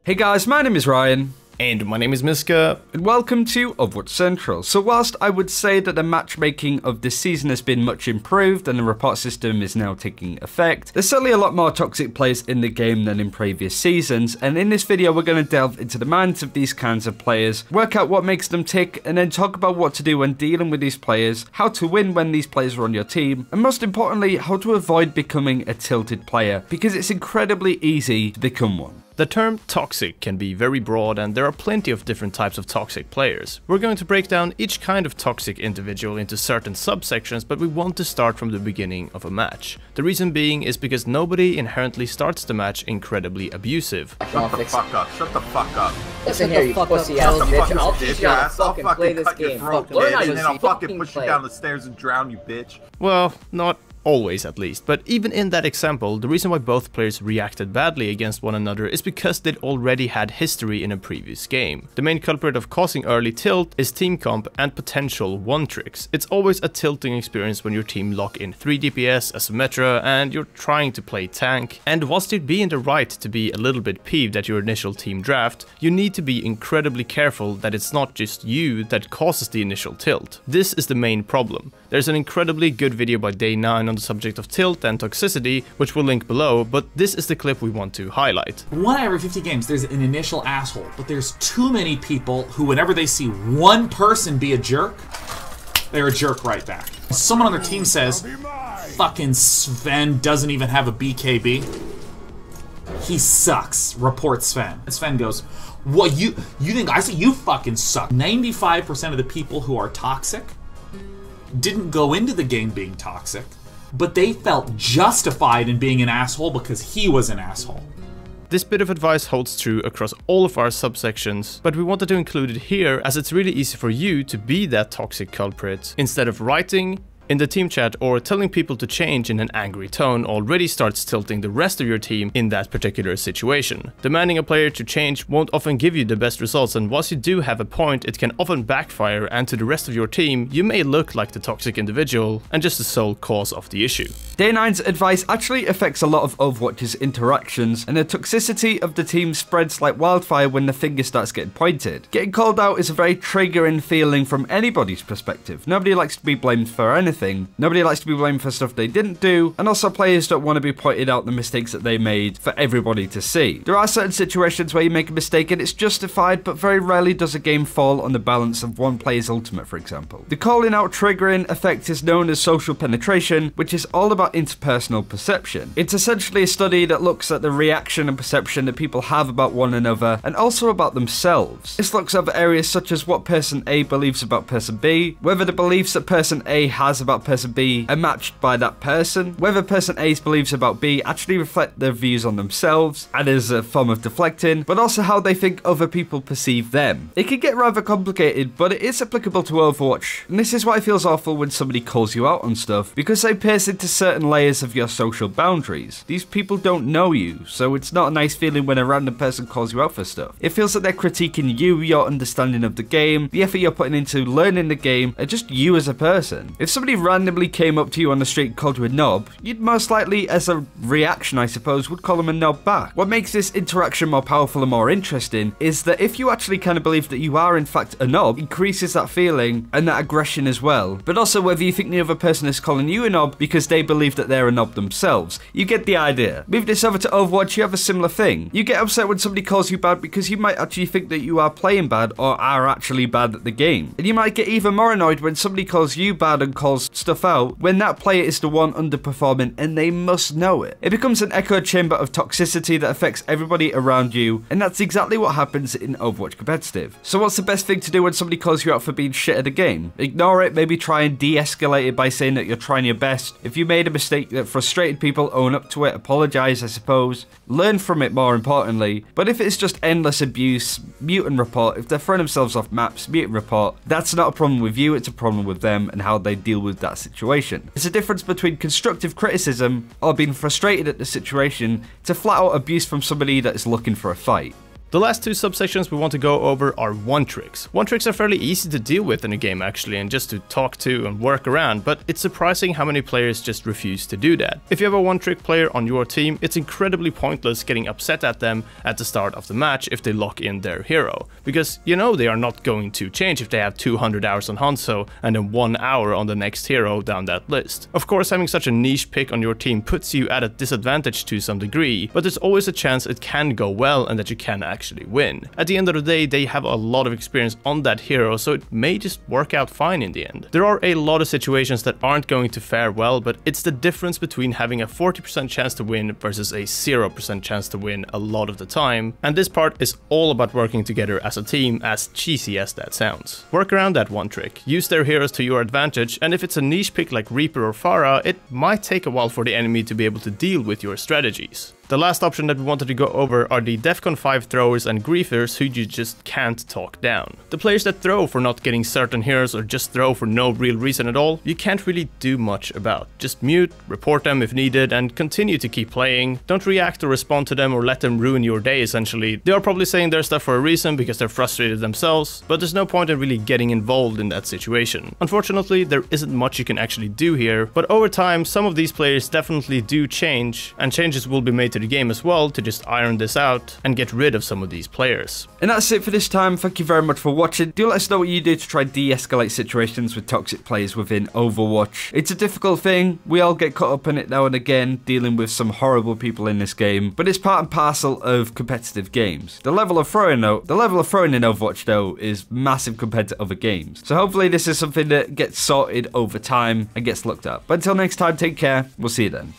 Hey guys, my name is Ryan. And my name is Miska. And welcome to Overwatch Central. So whilst I would say that the matchmaking of this season has been much improved and the report system is now taking effect, there's certainly a lot more toxic players in the game than in previous seasons, and in this video we're going to delve into the minds of these kinds of players, work out what makes them tick, and then talk about what to do when dealing with these players, how to win when these players are on your team, and most importantly, how to avoid becoming a tilted player, because it's incredibly easy to become one. The term toxic can be very broad and there are plenty of different types of toxic players. We're going to break down each kind of toxic individual into certain subsections, but we want to start from the beginning of a match. The reason being is because nobody inherently starts the match incredibly abusive. Shut the fuck up, shut the fuck up. Listen here, you pussy ass bitch. I'll teach you how to fucking play this game. Learn how and then I'll fucking push you down the stairs and drown you, bitch. Well, not always at least, but even in that example, the reason why both players reacted badly against one another is because they'd already had history in a previous game. The main culprit of causing early tilt is team comp and potential one-tricks. It's always a tilting experience when your team lock in 3 DPS as Symmetra and you're trying to play tank. And whilst you'd be in the right to be a little bit peeved at your initial team draft, you need to be incredibly careful that it's not just you that causes the initial tilt. This is the main problem. There's an incredibly good video by Day9 on the subject of tilt and toxicity, which we'll link below, but this is the clip we want to highlight. 1 out of every 50 games, there's an initial asshole, but there's too many people who, whenever they see one person be a jerk, they're a jerk right back. Someone on their team says, fucking Sven doesn't even have a BKB. He sucks, reports Sven. And Sven goes, what, you think I say you fucking suck? 95% of the people who are toxic didn't go into the game being toxic, but they felt justified in being an asshole because he was an asshole. This bit of advice holds true across all of our subsections, but we wanted to include it here as it's really easy for you to be that toxic culprit. Instead of writing in the team chat or telling people to change in an angry tone already starts tilting the rest of your team in that particular situation. Demanding a player to change won't often give you the best results, and whilst you do have a point, it can often backfire, and to the rest of your team, you may look like the toxic individual and just the sole cause of the issue. Day9's advice actually affects a lot of Overwatch's interactions, and the toxicity of the team spreads like wildfire when the finger starts getting pointed. Getting called out is a very triggering feeling from anybody's perspective. Nobody likes to be blamed for anything. Nobody likes to be blamed for stuff they didn't do, and also players don't want to be pointed out the mistakes that they made for everybody to see. There are certain situations where you make a mistake and it's justified, but very rarely does a game fall on the balance of one player's ultimate, for example. The calling out triggering effect is known as social penetration, which is all about interpersonal perception. It's essentially a study that looks at the reaction and perception that people have about one another and also about themselves. This looks at areas such as what person A believes about person B, whether the beliefs that person A has about person B are matched by that person, whether person A's beliefs about B actually reflect their views on themselves and as a form of deflecting, but also how they think other people perceive them. It can get rather complicated, but it is applicable to Overwatch, and this is why it feels awful when somebody calls you out on stuff, because they pierce into certain layers of your social boundaries. These people don't know you, so it's not a nice feeling when a random person calls you out for stuff. It feels that they're critiquing you, your understanding of the game, the effort you're putting into learning the game, and just you as a person. If somebody randomly came up to you on the street and called you a knob, you'd most likely, as a reaction I suppose, would call them a knob back. What makes this interaction more powerful and more interesting is that if you actually kind of believe that you are in fact a knob, increases that feeling and that aggression as well. But also whether you think the other person is calling you a knob because they believe that they're a knob themselves. You get the idea. Move this over to Overwatch, you have a similar thing. You get upset when somebody calls you bad because you might actually think that you are playing bad or are actually bad at the game. And you might get even more annoyed when somebody calls you bad and calls stuff out when that player is the one underperforming and they must know it. It becomes an echo chamber of toxicity that affects everybody around you, and that's exactly what happens in Overwatch competitive. So what's the best thing to do when somebody calls you out for being shit at a game? Ignore it, maybe try and de-escalate it by saying that you're trying your best. If you made a mistake that frustrated people, own up to it, apologize I suppose. Learn from it more importantly, but if it's just endless abuse, mute and report. If they're throwing themselves off maps, mute and report. That's not a problem with you, it's a problem with them and how they deal with that situation. There's a difference between constructive criticism or being frustrated at the situation to flat out abuse from somebody that is looking for a fight. The last two subsections we want to go over are one-tricks. One-tricks are fairly easy to deal with in a game actually, and just to talk to and work around, but it's surprising how many players just refuse to do that. If you have a one-trick player on your team, it's incredibly pointless getting upset at them at the start of the match if they lock in their hero, because you know they are not going to change if they have 200 hours on Hanzo and then 1 hour on the next hero down that list. Of course, having such a niche pick on your team puts you at a disadvantage to some degree, but there's always a chance it can go well and that you can actually win. At the end of the day, they have a lot of experience on that hero, so it may just work out fine in the end. There are a lot of situations that aren't going to fare well, but it's the difference between having a 40% chance to win versus a 0% chance to win a lot of the time, and this part is all about working together as a team, as cheesy as that sounds. Work around that one trick, use their heroes to your advantage, and if it's a niche pick like Reaper or Pharah, it might take a while for the enemy to be able to deal with your strategies. The last option that we wanted to go over are the DEFCON 5 throwers and griefers who you just can't talk down. The players that throw for not getting certain heroes or just throw for no real reason at all, you can't really do much about. Just mute, report them if needed, and continue to keep playing. Don't react or respond to them or let them ruin your day essentially. They are probably saying their stuff for a reason because they're frustrated themselves, but there's no point in really getting involved in that situation. Unfortunately, there isn't much you can actually do here, but over time some of these players definitely do change, and changes will be made to the game as well to just iron this out and get rid of some of these players. And that's it for this time. Thank you very much for watching. Do let us know what you do to try de-escalate situations with toxic players within Overwatch. It's a difficult thing. We all get caught up in it now and again, dealing with some horrible people in this game, but it's part and parcel of competitive games. The level of throwing in Overwatch though is massive compared to other games. So hopefully this is something that gets sorted over time and gets looked at. But until next time, take care. We'll see you then.